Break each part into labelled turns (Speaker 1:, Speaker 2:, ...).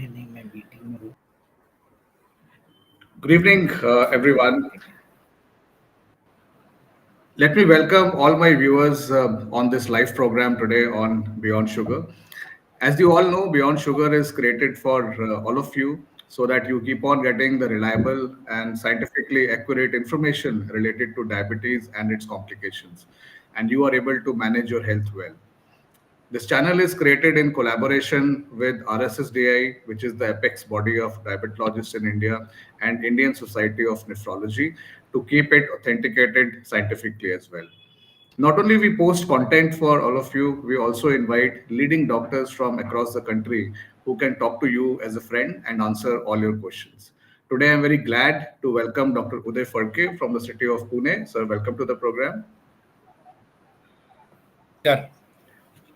Speaker 1: नहीं मैं मीटिंग में हूँ।
Speaker 2: Good evening, everyone. Let me welcome all my viewers on this live program today on Beyond Sugar. As you all know, Beyond Sugar is created for all of you so that you keep on getting the reliable and scientifically accurate information related to diabetes and its complications, and you are able to manage your health well. This channel is created in collaboration with RSSDI, which is the apex body of diabetologists in India, and Indian Society of Nephrology to keep it authenticated scientifically as well. Not only we post content for all of you, we also invite leading doctors from across the country who can talk to you as a friend and answer all your questions. Today, I'm very glad to welcome Dr. Uday Phadke from the city of Pune. Sir, welcome to the program.
Speaker 1: Sure.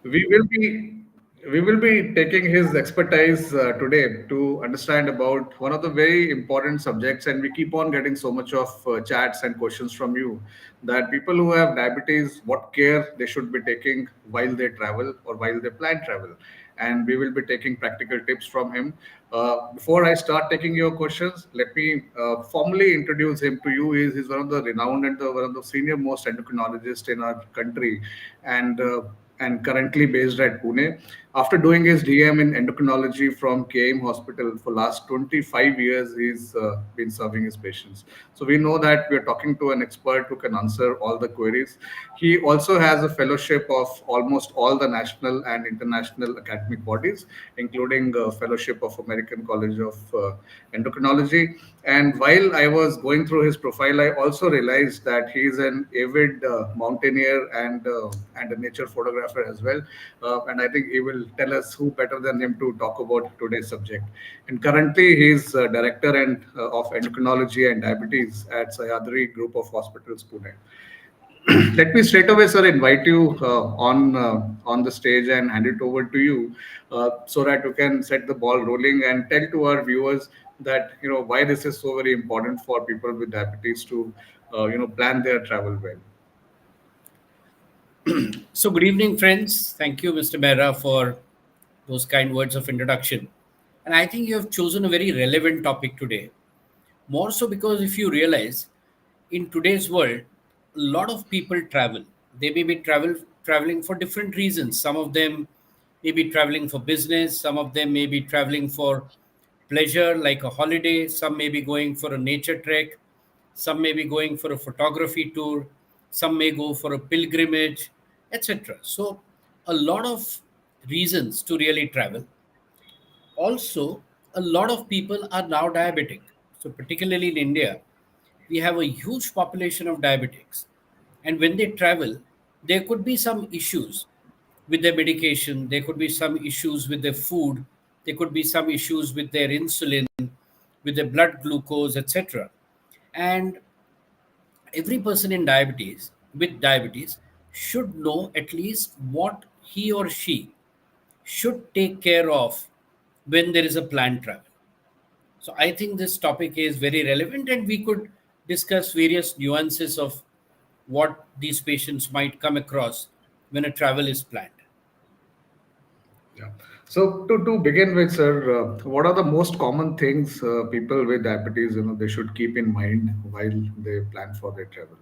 Speaker 2: We will be we will be taking his expertise today to understand about one of the very important subjects, and we keep on getting so much of chats and questions from you that people who have diabetes, what care they should be taking while they travel or while they plan travel, and we will be taking practical tips from him. Before I start taking your questions, let me formally introduce him to you. He's one of the renowned and one of the senior most endocrinologists in our country, and and currently based at Pune. After doing his DM in endocrinology from KM Hospital for last 25 years, he's been serving his patients. So we know that we're talking to an expert who can answer all the queries. He also has a fellowship of almost all the national and international academic bodies, including fellowship of American College of Endocrinology. And while I was going through his profile, I also realized that he is an avid mountaineer and a nature photographer as well. And I think he will tell us who better than him to talk about today's subject. And currently, he is director of endocrinology and diabetes at Sayadri Group of Hospitals, Pune. Let me straight away, sir, invite you on the stage and hand it over to you, so that you can set the ball rolling and tell to our viewers that why this is so very important for people with diabetes to plan their travel well.
Speaker 1: So, good evening, friends. Thank you, Mr. Mehra, for those kind words of introduction. And I think you have chosen a very relevant topic today. More so because if you realize, in today's world, a lot of people travel. They may be traveling for different reasons. Some of them may be traveling for business. Some of them may be traveling for pleasure, like a holiday. Some may be going for a nature trek. Some may be going for a photography tour. Some may go for a pilgrimage, etc. So, a lot of reasons to really travel. Also, a lot of people are now diabetic. So, particularly in India, we have a huge population of diabetics. And when they travel, there could be some issues with their medication, there could be some issues with their food, there could be some issues with their insulin, with their blood glucose, etc. And every person in diabetes with diabetes should know at least what he or she should take care of when there is a planned travel. So I think this topic is very relevant, and we could discuss various nuances of what these patients might come across when a travel is planned.
Speaker 2: Yeah. So to begin with, sir, what are the most common things people with diabetes they should keep in mind while they plan for their travel?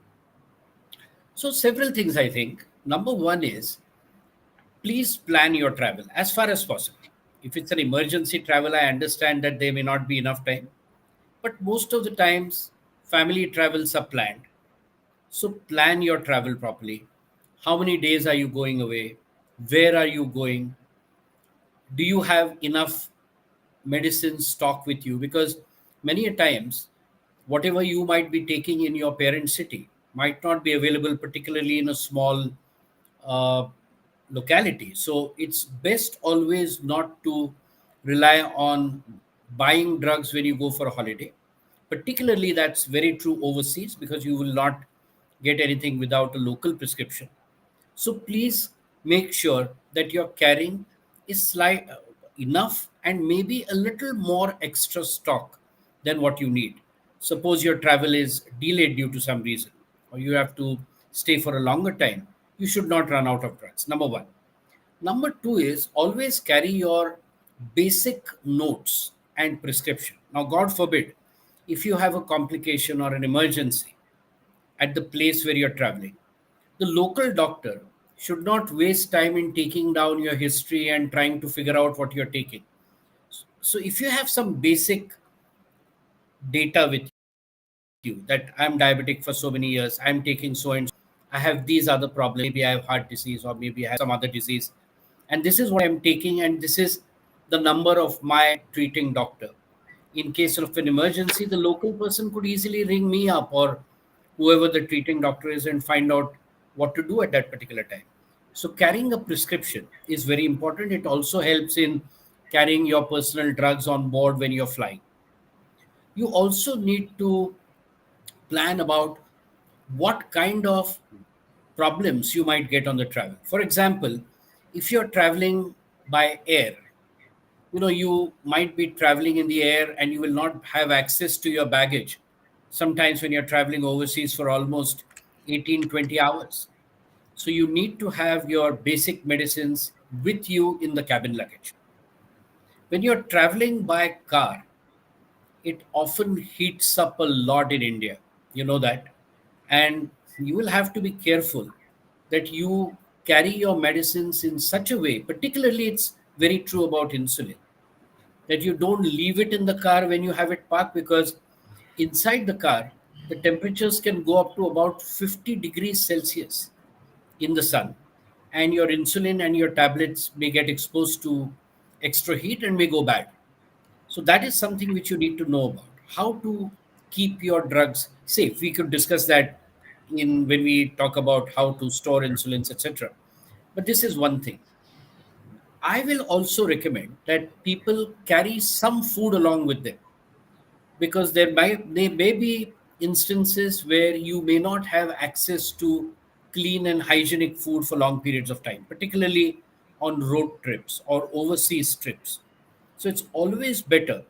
Speaker 1: So several things I think. Number one is please plan your travel as far as possible. If it's an emergency travel, I understand that there may not be enough time, but most of the times family travels are planned. So plan your travel properly. How many days are you going away? Where are you going? Do you have enough medicine stock with you? Because many a times whatever you might be taking in your parent city might not be available, particularly in a small uh, locality. So it's best always not to rely on buying drugs when you go for a holiday. Particularly, that's very true overseas because you will not get anything without a local prescription. So please make sure that your carrying is enough and maybe a little more extra stock than what you need. Suppose your travel is delayed due to some reason, or you have to stay for a longer time, you should not run out of drugs. Number one. Number two is always carry your basic notes and prescription. Now, God forbid, if you have a complication or an emergency at the place where you're traveling, the local doctor should not waste time in taking down your history and trying to figure out what you're taking. So, if you have some basic data with you that I'm diabetic for so many years, I'm taking so and so, I have these other problems, maybe I have heart disease or maybe I have some other disease, and this is what I'm taking, and this is the number of my treating doctor. In case of an emergency, the local person could easily ring me up or whoever the treating doctor is and find out what to do at that particular time. So, carrying a prescription is very important. It also helps in carrying your personal drugs on board when you're flying. You also need to plan about what kind of problems you might get on the travel. For example, if you're traveling by air, you might be traveling in the air and you will not have access to your baggage sometimes when you're traveling overseas for almost 18, 20 hours. So you need to have your basic medicines with you in the cabin luggage. When you're traveling by car, it often heats up a lot in India. You know that. And you will have to be careful that you carry your medicines in such a way, particularly it's very true about insulin, that you don't leave it in the car when you have it parked, because inside the car, the temperatures can go up to about 50 degrees Celsius in the sun, and your insulin and your tablets may get exposed to extra heat and may go bad. So that is something which you need to know about. How to keep your drugs safe. We could discuss that in when we talk about how to store insulins, etc. But this is one thing. I will also recommend that people carry some food along with them, because there may be instances where you may not have access to clean and hygienic food for long periods of time, particularly on road trips or overseas trips. So it's always better,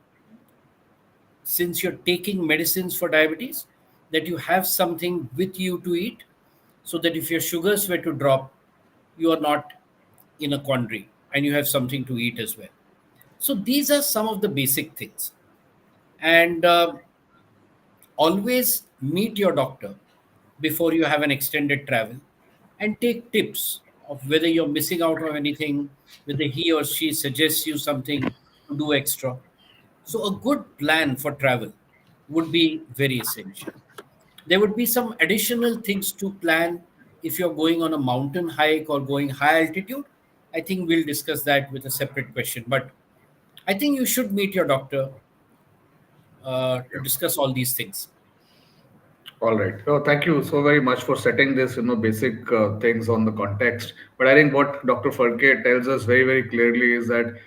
Speaker 1: since you're taking medicines for diabetes, that you have something with you to eat, so that if your sugars were to drop, you are not in a quandary and you have something to eat as well. So these are some of the basic things. And always meet your doctor before you have an extended travel and take tips of whether you're missing out on anything, whether he or she suggests you something to do extra. So, a good plan for travel would be very essential. There would be some additional things to plan if you're going on a mountain hike or going high altitude. I think we'll discuss that with a separate question. But I think you should meet your doctor to discuss all these things.
Speaker 2: All right. So thank you so very much for setting this, basic things on the context. But I think what Dr. Farke tells us very, very clearly is that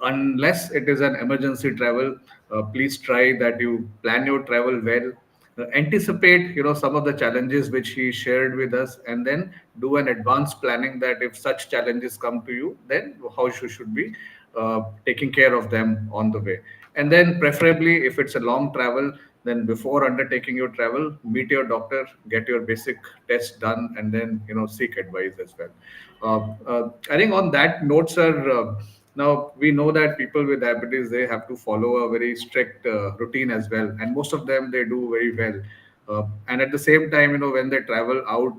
Speaker 2: unless it is an emergency travel, please try that you plan your travel well, anticipate, some of the challenges which he shared with us, and then do an advanced planning that if such challenges come to you, then how you should be taking care of them on the way. And then preferably if it's a long travel, then before undertaking your travel, meet your doctor, get your basic test done, and then seek advice as well. I think on that note, sir, now we know that people with diabetes, they have to follow a very strict routine as well, and most of them, they do very well. And at the same time, when they travel out,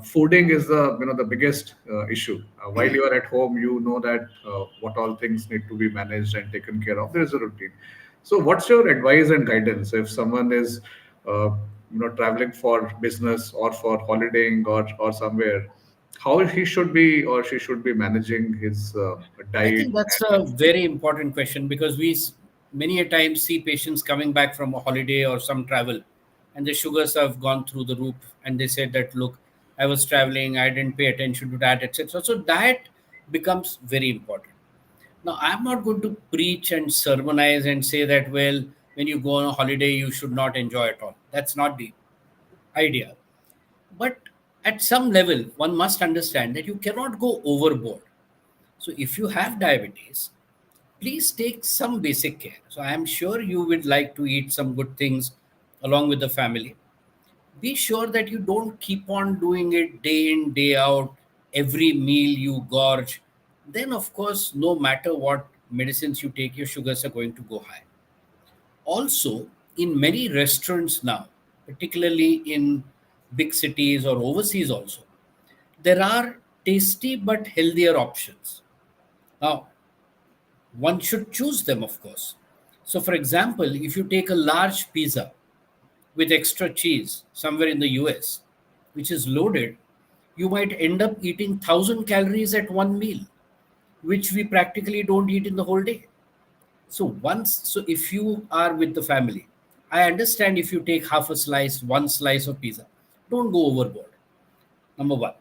Speaker 2: fooding is the biggest issue. While you are at home, you know that what all things need to be managed and taken care of. There is a routine. So, what's your advice and guidance if someone is, traveling for business or for holidaying or somewhere? How he should be or she should be managing his
Speaker 1: I
Speaker 2: diet
Speaker 1: think that's a very important question, because many a times see patients coming back from a holiday or some travel, and the sugars have gone through the roof, and they said that, look, I was traveling, I didn't pay attention to that, etc. So diet becomes very important. Now, I'm not going to preach and sermonize and say that, well, when you go on a holiday, you should not enjoy at all. That's not the idea. But at some level, one must understand that you cannot go overboard. So if you have diabetes, please take some basic care. So I am sure you would like to eat some good things along with the family. Be sure that you don't keep on doing it day in, day out, every meal you gorge. Then, of course, no matter what, medicines you take, your sugars are going to go high. Also, in many restaurants now, particularly in big cities or overseas also, there are tasty but healthier options. Now, one should choose them, of course. So, for example, if you take a large pizza with extra cheese somewhere in the US, which is loaded, you might end up eating 1,000 calories at one meal, which we practically don't eat in the whole day. So if you are with the family, I understand if you take half a slice, one slice of pizza, don't go overboard. Number one.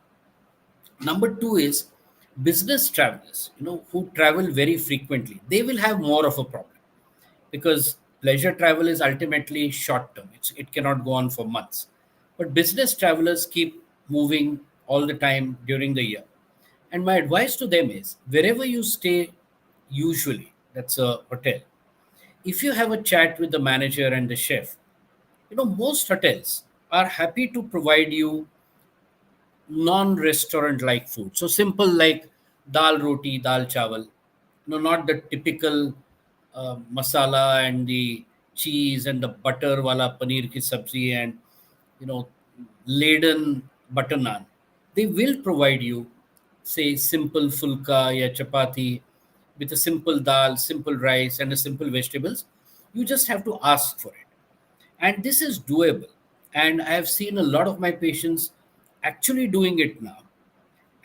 Speaker 1: Number two is business travelers, who travel very frequently. They will have more of a problem because pleasure travel is ultimately short term. It cannot go on for months. But business travelers keep moving all the time during the year. And my advice to them is wherever you stay, usually that's a hotel, if you have a chat with the manager and the chef, most hotels are happy to provide you non-restaurant like food. So simple like dal roti, dal chawal. Not the typical masala and the cheese and the butter wala paneer ki sabzi and you know laden butter naan. They will provide you, say, simple fulka ya chapati with a simple dal, simple rice, and a simple vegetables. You just have to ask for it, and this is doable. And I have seen a lot of my patients actually doing it now.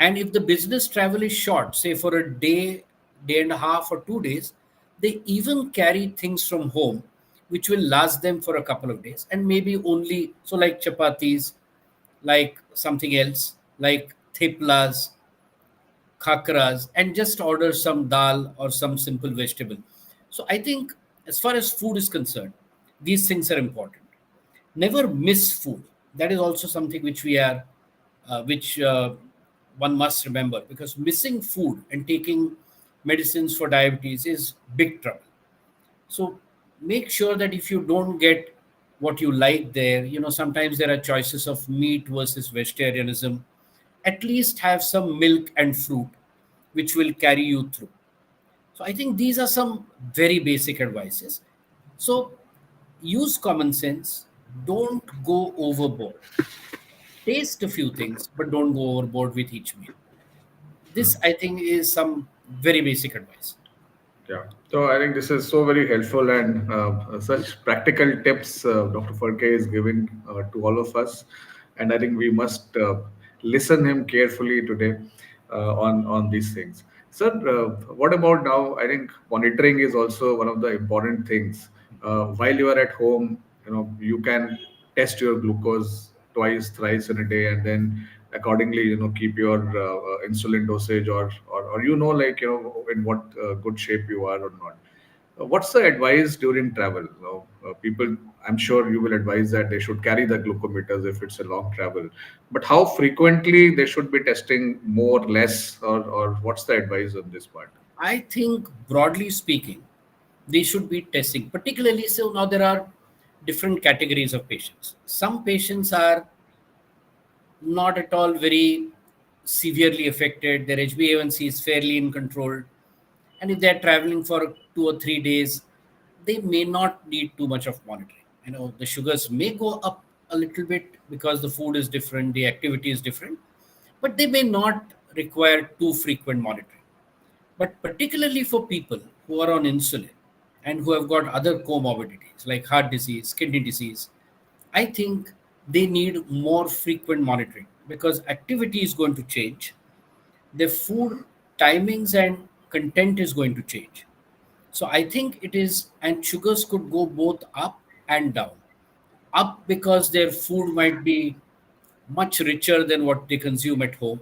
Speaker 1: And if the business travel is short, say for a day, day and a half, or 2 days, they even carry things from home which will last them for a couple of days, and maybe only so like chapatis, like something else, like theplas, khakras, and just order some dal or some simple vegetable. So I think as far as food is concerned, these things are important. Never miss food. That is also something which one must remember, because missing food and taking medicines for diabetes is big trouble. So make sure that if you don't get what you like there, sometimes there are choices of meat versus vegetarianism. At least have some milk and fruit, which will carry you through. So I think these are some very basic advices. So use common sense. Don't go overboard. Taste a few things, but don't go overboard with each meal. This, I think, is some very basic advice.
Speaker 2: Yeah. So I think this is so very helpful and such practical tips Dr. Farke is giving to all of us, and I think we must listen him carefully today on these things. Sir, what about now? I think monitoring is also one of the important things. While you are at home, you can test your glucose twice, thrice in a day, and then accordingly, keep your insulin dosage, or like in what good shape you are or not. What's the advice during travel? People, I'm sure you will advise that they should carry the glucometers if it's a long travel. But how frequently they should be testing, more, less, or what's the advice on this part?
Speaker 1: I think, broadly speaking, they should be testing, particularly. So now there are different categories of patients. Some patients are not at all very severely affected. Their HbA1c is fairly in control. And if they're traveling for 2 or 3 days, they may not need too much of monitoring. The sugars may go up a little bit because the food is different, the activity is different, but they may not require too frequent monitoring. But particularly for people who are on insulin and who have got other comorbidities like heart disease, kidney disease, I think they need more frequent monitoring because activity is going to change. Their food timings and content is going to change. So I think it is, and sugars could go both up and down. Up because their food might be much richer than what they consume at home,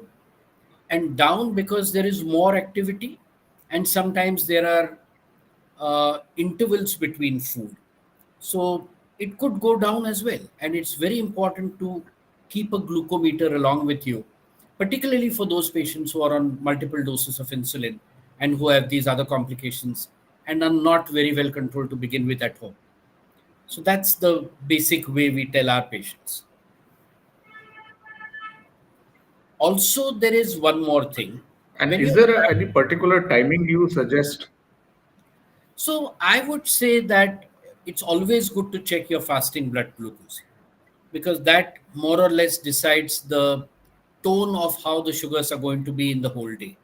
Speaker 1: and down because there is more activity, and sometimes there are intervals between food. So it could go down as well. And it's very important to keep a glucometer along with you, particularly for those patients who are on multiple doses of insulin and who have these other complications and are not very well controlled to begin with at home. So that's the basic way we tell our patients. Also, there is one more thing.
Speaker 2: And
Speaker 1: When
Speaker 2: is
Speaker 1: you're
Speaker 2: there any particular timing you suggest?
Speaker 1: So I would say that it's always good to check your fasting blood glucose, because that more or less decides the tone of how the sugars are going to be in the whole day.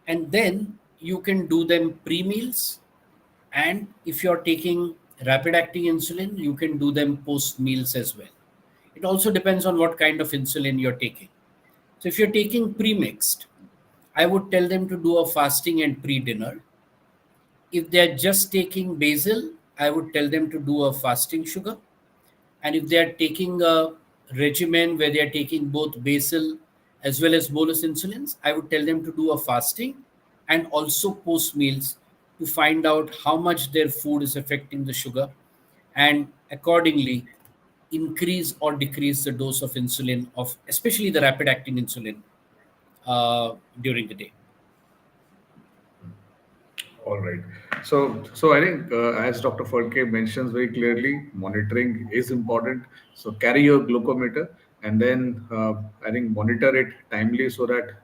Speaker 1: And then you can do them pre meals. And if you're taking rapid acting insulin, you can do them post meals as well. It also depends on what kind of insulin you're taking. So if you're taking pre mixed, I would tell them to do a fasting and pre dinner. If they're just taking basal, I would tell them to do a fasting sugar. And if they are taking a regimen where they are taking both basal as well as bolus insulins, I would tell them to do a fasting and also post meals to find out how much their food is affecting the sugar, and accordingly increase or decrease the dose of insulin, of especially the rapid acting insulin, during the day.
Speaker 2: All right. So I think, as Dr. Furke mentions very clearly, monitoring is important. So carry your glucometer, and then I think monitor it timely so that,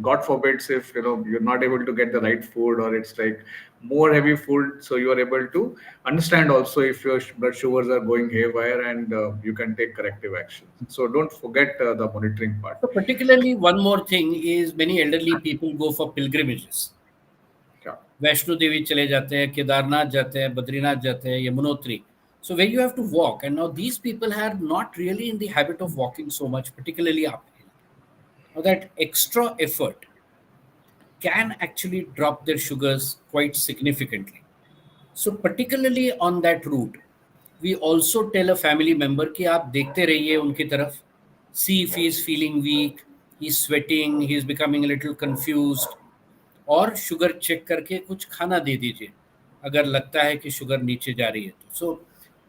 Speaker 2: God forbids, if you're not able to get the right food, or it's like more heavy food, so you are able to understand also if your blood sugars are going haywire, and you can take corrective actions. So don't forget the monitoring part.
Speaker 1: So particularly one more thing is many elderly people go for pilgrimages.
Speaker 2: Yeah.
Speaker 1: Vaishno Devi चले जाते हैं, केदारनाथ जाते हैं, बद्रीनाथ जाते हैं, Yamunotri. So where you have to walk, and now these people are not really in the habit of walking so much, particularly uphill. Now that extra effort can actually drop their sugars quite significantly. So particularly on that route, we also tell a family member कि आप देखते रहिए उनकी तरफ. See if he is feeling weak, he's sweating, he's becoming a little confused, और sugar check करके कुछ खाना दे दीजिए अगर लगता है कि शुगर नीचे जा रही है तो. सो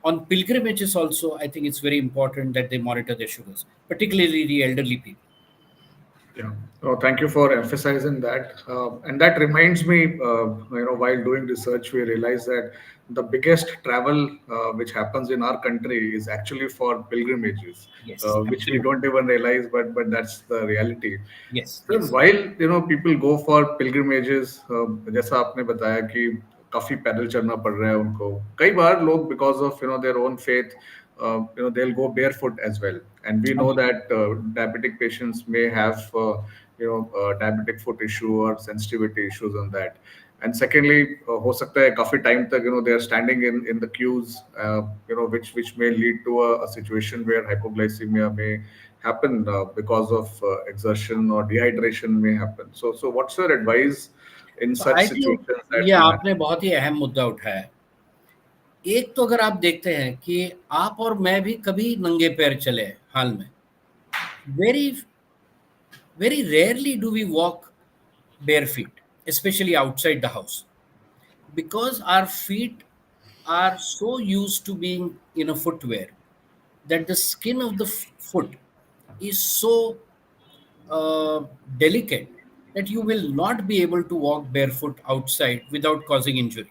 Speaker 1: on pilgrimages also, I think it's very important that they monitor their sugars, particularly the elderly people.
Speaker 2: Yeah. Oh, thank you for emphasizing that. And that reminds me, while doing research, we realized that the biggest travel which happens in our country is actually for pilgrimages,
Speaker 1: Yes,
Speaker 2: which we
Speaker 1: absolutely.
Speaker 2: don't even realize, but that's the reality.
Speaker 1: Yes,
Speaker 2: So
Speaker 1: yes.
Speaker 2: while people go for pilgrimages, जैसा आपने बताया कि काफी पैदल चलना पड़ रहा है उनको, कई बार लोग because of their own faith, they'll go barefoot as well, and we know
Speaker 1: Absolutely.
Speaker 2: that diabetic patients may have diabetic foot issue or sensitivity issues on that. And secondly, हो सकता है काफी time तक they are standing in the queues, which may lead to a situation where hypoglycemia may happen because of exertion, or dehydration may happen. So what's your advice in
Speaker 1: तो
Speaker 2: such
Speaker 1: I think
Speaker 2: situations
Speaker 1: ये
Speaker 2: that we manage?
Speaker 1: आपने बहुत ही अहम मुद्दा उठाया है. एक तो अगर आप देखते हैं कि आप और मैं भी कभी नंगे पैर चले हैं हाल में. Very very rarely do we walk bare feet, especially outside the house, because our feet are so used to being in a footwear that the skin of the foot is so uh, delicate that you will not be able to walk barefoot outside without causing injury.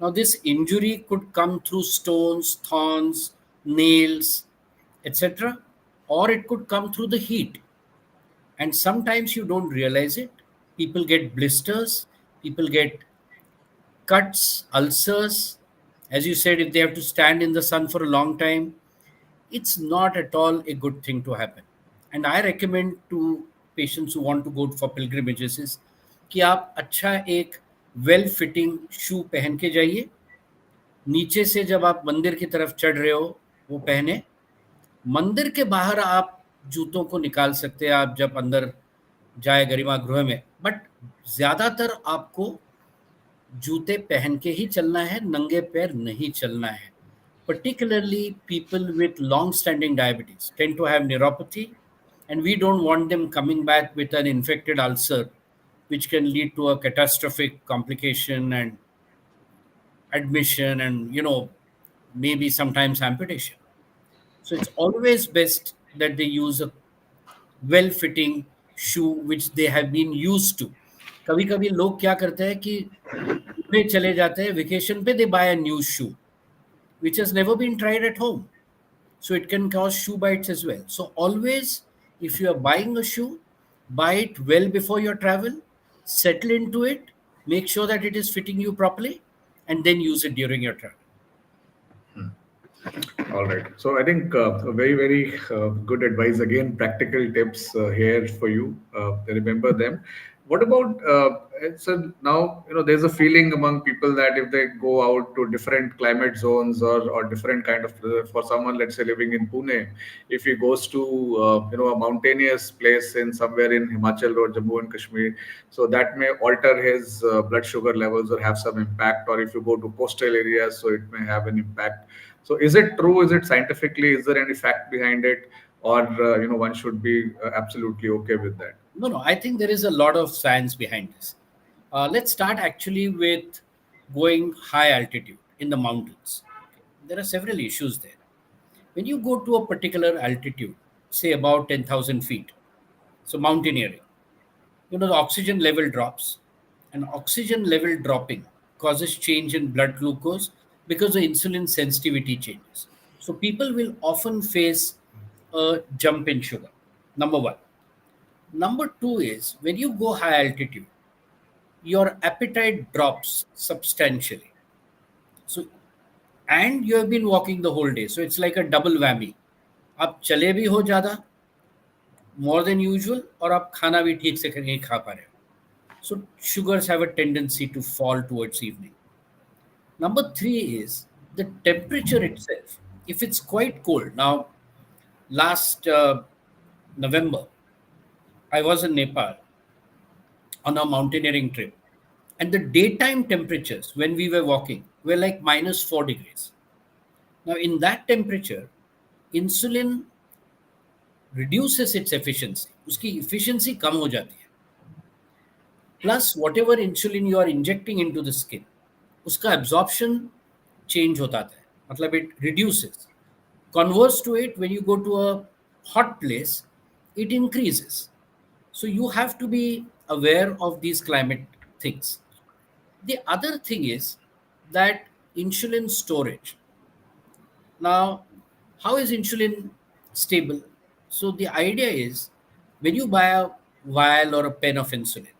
Speaker 1: Now, this injury could come through stones, thorns, nails, etc., or it could come through the heat. And sometimes you don't realize it. People get blisters, people get cuts, ulcers. As you said, if they have to stand in the sun for a long time, it's not at all a good thing to happen. And I recommend to patients who want to go for pilgrimages is कि आप अच्छा एक well fitting शू पहन के जाइए. नीचे से जब आप मंदिर की तरफ चढ़ रहे हो वो पहने. मंदिर के बाहर आप जूतों को निकाल सकते हैं आप जब अंदर जाए गरिमा गृह में, बट ज़्यादातर आपको जूते पहन के ही चलना है, नंगे पैर नहीं चलना है. Particularly people with long standing diabetes tend to have neuropathy, and we don't want them coming back with an infected ulcer which can lead to a catastrophic complication and admission, and maybe sometimes amputation. So it's always best that they use a well fitting shoe which they have been used to. कभी कभी लोग क्या करते हैं कि घूमने चले जाते हैं वेकेशन पे, they buy a new shoe which has never been tried at home. So it can cause shoe bites as well. So always, if you are buying a shoe, buy it well before your travel, settle into it, Make sure that it is fitting you properly, and then use it during your travel.
Speaker 2: All right. So I think a very, very good advice. Again, practical tips here for you. Remember them. What about so now there's a feeling among people that if they go out to different climate zones or different kind of for someone, let's say living in Pune, if he goes to a mountainous place in somewhere in Himachal or Jammu and Kashmir, so that may alter his blood sugar levels or have some impact. Or if you go to coastal areas, so it may have an impact. So is it true? Is it scientifically? Is there any fact behind it, or one should be absolutely okay with that?
Speaker 1: No, no, I think there is a lot of science behind this. Let's start actually with going high altitude in the mountains. Okay. There are several issues there. When you go to a particular altitude, say about 10,000 feet, so mountaineering, the oxygen level drops, and oxygen level dropping causes change in blood glucose because the insulin sensitivity changes. So people will often face a jump in sugar. Number one. Number two is when you go high altitude, your appetite drops substantially. So, and you have been walking the whole day. So it's like a double whammy. आप चले भी हो ज़्यादा more than usual और आप खाना भी ठीक से नहीं खा पा रहे हो. So sugars have a tendency to fall towards evening. Number three is the temperature itself. If it's quite cold, now last November, I was in Nepal on a mountaineering trip, and the daytime temperatures when we were walking were like minus 4 degrees. Now, in that temperature, insulin reduces its efficiency. उसकी efficiency कम हो जाती है. Plus, whatever insulin you are injecting into the skin, उसका absorption change होता है. मतलब it reduces. Converse to it, when you go to a hot place, it increases. So you have to be aware of these climate things. The other thing is that insulin storage. Now, how is insulin stable? So the idea is when you buy a vial or a pen of insulin,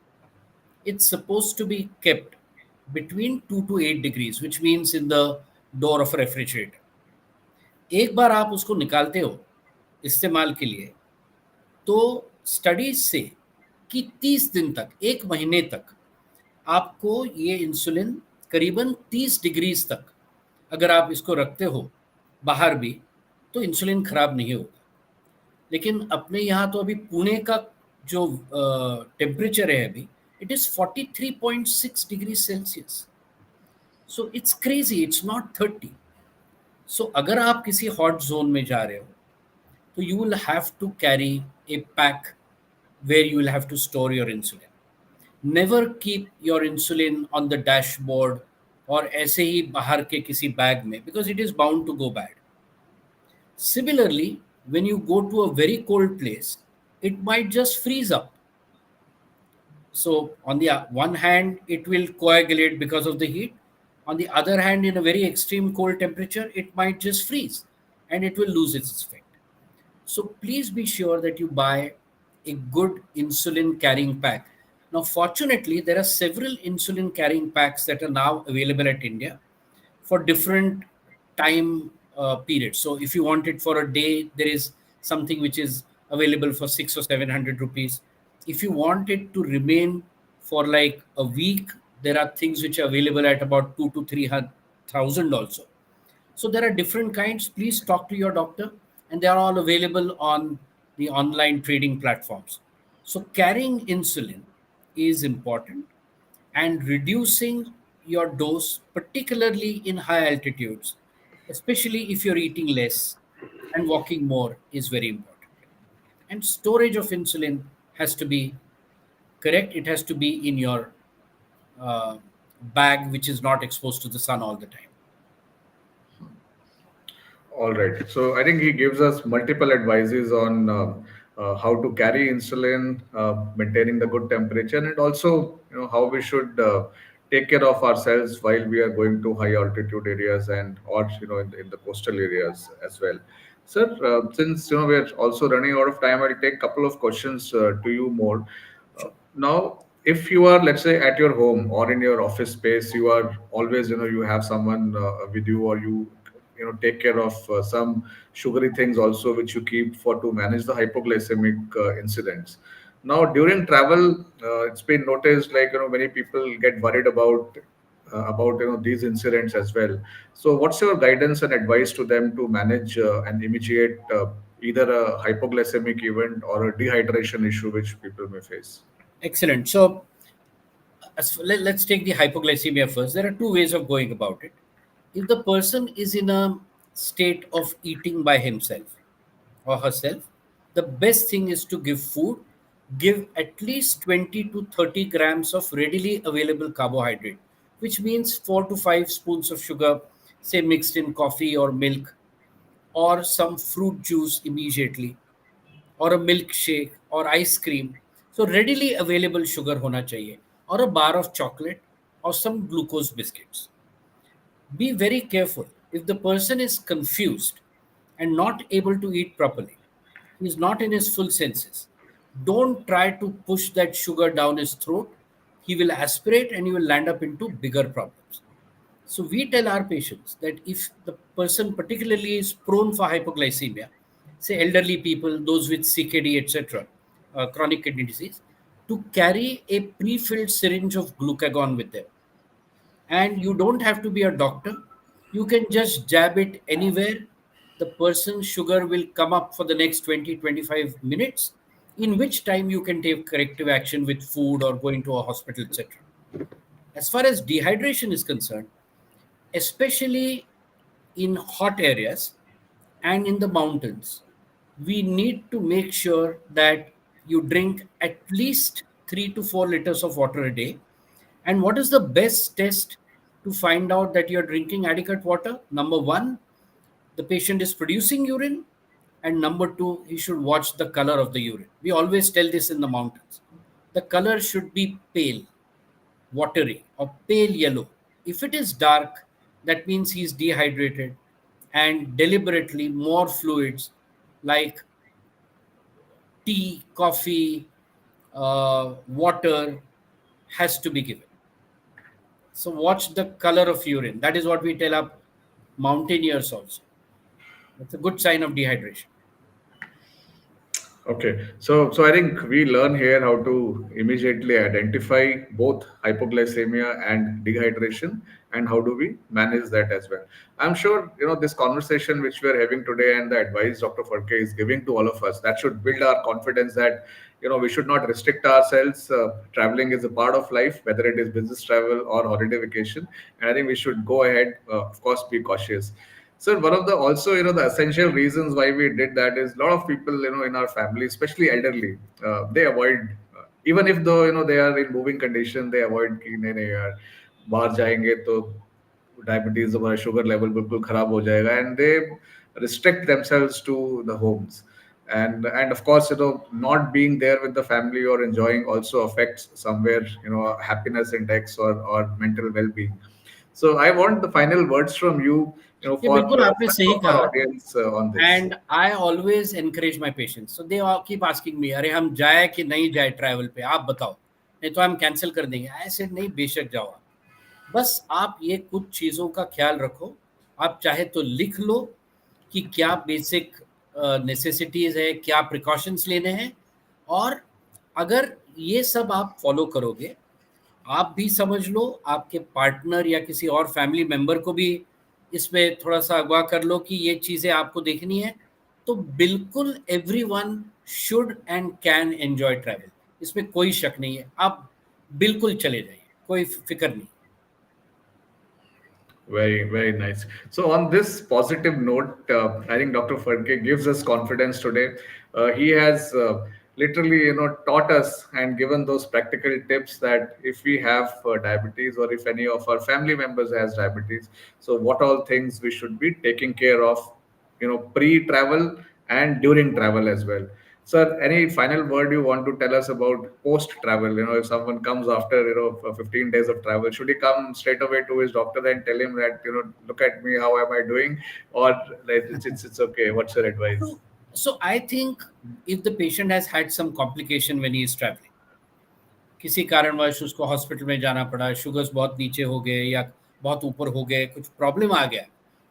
Speaker 1: it's supposed to be kept between 2 to 8 degrees, which means in the door of a refrigerator. एक बार आप उसको निकालते हो इस्तेमाल के लिए, तो studies से कि 30 दिन तक, 1 महीने तक आपको ये इंसुलिन करीबन 30 डिग्रीज तक अगर आप इसको रखते हो बाहर भी, तो इंसुलिन खराब नहीं होगा. लेकिन अपने यहाँ तो अभी पुणे का जो टेम्परेचर है अभी, it is 43.6 degree Celsius. So it's crazy, it's not 30. सो अगर आप किसी हॉट जोन में जा रहे हो, तो you will have to carry a pack where you will have to store your insulin. Never keep your insulin on the dashboard और ऐसे ही बाहर के किसी बैग में, because it is bound to go bad. Similarly, when you go to a very cold place, it might just freeze up. So on the one hand, it will coagulate because of the heat. On the other hand, in a very extreme cold temperature, it might just freeze and it will lose its effect. So please be sure that you buy a good insulin carrying pack. Now, fortunately, there are several insulin carrying packs that are now available at India for different time periods. So, if you want it for a day, there is something which is available for 600 or 700 rupees. If you want it to remain for like a week, there are things which are available at about 2 to 3 thousand also. So there are different kinds. Please talk to your doctor, and they are all available on the online trading platforms. So carrying insulin is important, and reducing your dose, particularly in high altitudes, especially if you're eating less and walking more, is very important. And storage of insulin has to be correct. It has to be in your uh, bag, which is not exposed to the sun all the time.
Speaker 2: All right. So I think he gives us multiple advices on how to carry insulin, maintaining the good temperature, and also how we should take care of ourselves while we are going to high altitude areas and or in the coastal areas as well. Sir, since we're also running out of time, I'll take a couple of questions to you more.
Speaker 1: Sure.
Speaker 2: Now, if you are, let's say, at your home or in your office space, you are always, you have someone with you, or you take care of some sugary things also, which you keep for to manage the hypoglycemic incidents. Now during travel, it's been noticed, like, many people get worried about these incidents as well. So what's your guidance and advice to them to manage and immediate either a hypoglycemic event or a dehydration issue which people may face?
Speaker 1: Excellent. So let's take the hypoglycemia first. There are two ways of going about it. If the person is in a state of eating by himself or herself, the best thing is to give food. Give at least 20 to 30 grams of readily available carbohydrate, which means 4 to 5 spoons of sugar, say mixed in coffee or milk, or some fruit juice immediately, or a milkshake or ice cream. So readily available sugar hona chahiye, or a bar of chocolate or some glucose biscuits. Be very careful. If the person is confused and not able to eat properly, he is not in his full senses, don't try to push that sugar down his throat. He will aspirate and he will land up into bigger problems. So we tell our patients that if the person particularly is prone for hypoglycemia, say elderly people, those with CKD, etc., chronic kidney disease, to carry a pre-filled syringe of glucagon with them. And you don't have to be a doctor. You can just jab it anywhere. The person's sugar will come up for the next 20-25 minutes, in which time you can take corrective action with food or going to a hospital, etc. As far as dehydration is concerned, especially in hot areas and in the mountains, we need to make sure that you drink at least 3 to 4 liters of water a day. And what is the best test to find out that you're drinking adequate water? Number one, the patient is producing urine. And number two, he should watch the color of the urine. We always tell this in the mountains. The color should be pale, watery, or pale yellow. If it is dark, that means he's dehydrated, and deliberately more fluids like tea, coffee, water has to be given. So watch the color of urine. That is what we tell our mountaineers also. That's a good sign of dehydration.
Speaker 2: Okay, so I think we learn here how to immediately identify both hypoglycemia and dehydration, and how do we manage that as well. I'm sure this conversation which we are having today and the advice Dr. Farke is giving to all of us, that should build our confidence that we should not restrict ourselves. Traveling is a part of life, whether it is business travel or holiday vacation, and I think we should go ahead, of course, be cautious. So one of the also the essential reasons why we did that is a lot of people in our family, especially elderly, they avoid, even if though they are in moving condition, they avoid कि नहीं नहीं यार बाहर जाएंगे तो diabetes हमारा sugar level बिल्कुल खराब हो जाएगा, and they restrict themselves to the homes. And of course not being there with the family or enjoying also affects somewhere happiness index or mental well-being. So I want the final words from you,
Speaker 1: ये
Speaker 2: for
Speaker 1: बिल्कुल आपने सही
Speaker 2: for our
Speaker 1: कहा.
Speaker 2: audience on this.
Speaker 1: And I always encourage my patients. So they all keep asking me, अरे हम जाए कि नहीं जाए ट्रैवल पे, आप बताओ, नहीं तो हम कैंसिल कर देंगे. I said नहीं, बेशक जाओ आप. बस आप ये कुछ चीज़ों का ख्याल रखो. आप चाहे तो लिख लो कि क्या बेसिक नेसेसिटीज़ है, क्या प्रिकॉशंस लेने हैं. और अगर ये सब आप फॉलो करोगे, आप भी समझ लो, आपके पार्टनर या किसी और फैमिली मेंबर को भी इसमें थोड़ा सा अगवा कर लो कि ये चीज़ें आपको देखनी है, तो बिल्कुल everyone should and can enjoy travel. इसमें कोई शक नहीं है. आप बिल्कुल चले जाइए, कोई फिक्र नहीं.
Speaker 2: Very, very nice. So, on this positive note, I think Dr. Fadke gives us confidence today. He has literally, taught us and given those practical tips that if we have diabetes, or if any of our family members has diabetes, so what all things we should be taking care of, pre-travel and during travel as well. Sir, any final word you want to tell us about post-travel? If someone comes after 15 days of travel, should he come straight away to his doctor and tell him that look at me, how am I doing, or like, it's okay? What's your advice?
Speaker 1: So I think if the patient has had some complication when he is traveling, किसी कारणवश उसको hospital में जाना पड़ा, sugars बहुत नीचे हो गए या बहुत ऊपर हो गए, कुछ प्रॉब्लम आ गया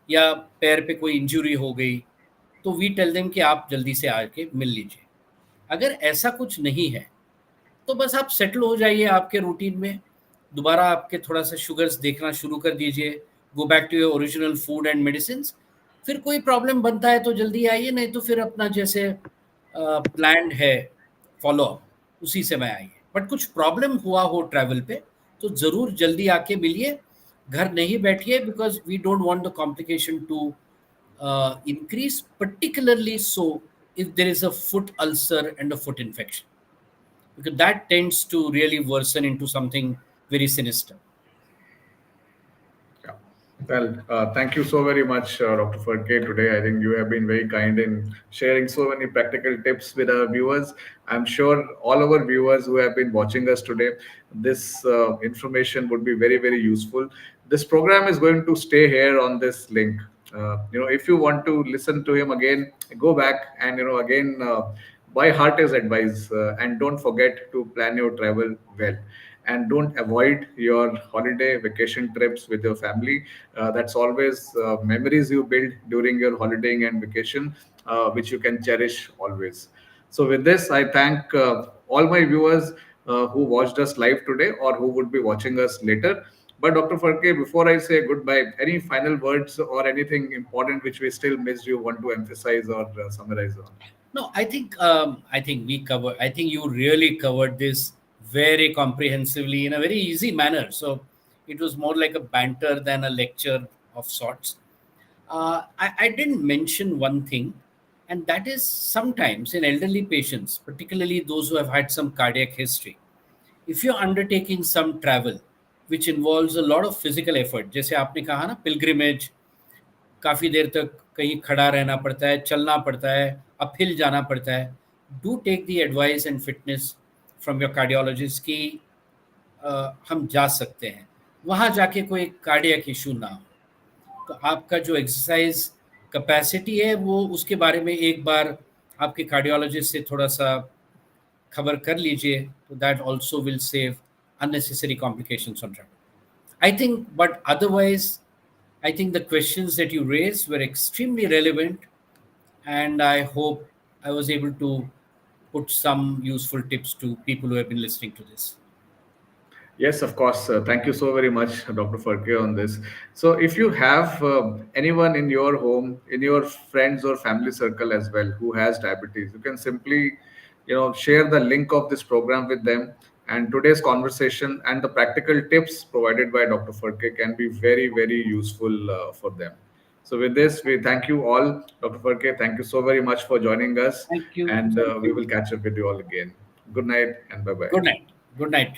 Speaker 1: या पैर पे कोई इंजरी हो गई, तो वी टेल देम कि आप जल्दी से आके मिल लीजिए। अगर ऐसा कुछ नहीं है तो बस आप सेटल हो जाइए आपके रूटीन में, दोबारा आपके थोड़ा सा शुगर्स देखना शुरू कर दीजिए, go back to your original food and medicine. फिर कोई प्रॉब्लम बनता है तो जल्दी आइए, नहीं तो फिर अपना जैसे प्लान्ड है फॉलो अप, उसी समय आइए। बट कुछ प्रॉब्लम हुआ हो ट्रैवल पे तो ज़रूर जल्दी आके मिलिए, घर नहीं बैठिए, because we don't want the complication to increase, particularly so if there is a foot ulcer and a foot infection, because that tends to really worsen into something very sinister.
Speaker 2: Yeah. Well, thank you so very much, Dr. Fadke. Today, I think you have been very kind in sharing so many practical tips with our viewers. I'm sure all our viewers who have been watching us today, this information would be very, very useful. This program is going to stay here on this link. If you want to listen to him again, go back and again by heart his advice, and don't forget to plan your travel well, and don't avoid your holiday vacation trips with your family. That's always memories you build during your holidaying and vacation, which you can cherish always. So with this, I thank all my viewers who watched us live today or who would be watching us later. But Dr. Farke, before I say goodbye, any final words or anything important which we still missed you want to emphasize or summarize on?
Speaker 1: No, I think we cover. I think you really covered this very comprehensively in a very easy manner. So it was more like a banter than a lecture of sorts. I didn't mention one thing, and that is sometimes in elderly patients, particularly those who have had some cardiac history, if you're undertaking some travel which involves a lot of physical effort, जैसे आपने कहा ना pilgrimage, काफ़ी देर तक कहीं खड़ा रहना पड़ता है, चलना पड़ता है, अपहिल जाना पड़ता है, do take the advice and fitness from your cardiologist कि हम जा सकते हैं, वहाँ जाके कोई कार्डियक इशू ना हो। तो आपका जो एक्सरसाइज कैपेसिटी है वो उसके बारे में एक बार आपके कार्डियोलॉजिस्ट से थोड़ा सा खबर कर लीजिए, तो that also will save unnecessary complications on travel. I think, but otherwise, I think the questions that you raised were extremely relevant, and I hope I was able to put some useful tips to people who have been listening to this.
Speaker 2: Yes, of course. Thank you so very much, Dr. Farke, on this. So, if you have anyone in your home, in your friends or family circle as well, who has diabetes, you can simply, share the link of this program with them. And today's conversation and the practical tips provided by Dr. Farke can be very, very useful for them. So, with this, we thank you all, Dr. Farke. Thank you so very much for joining us,
Speaker 1: Thank you.
Speaker 2: and
Speaker 1: Thank
Speaker 2: we
Speaker 1: you.
Speaker 2: will catch up with you all again. Good night and bye bye.
Speaker 1: Good night. Good night.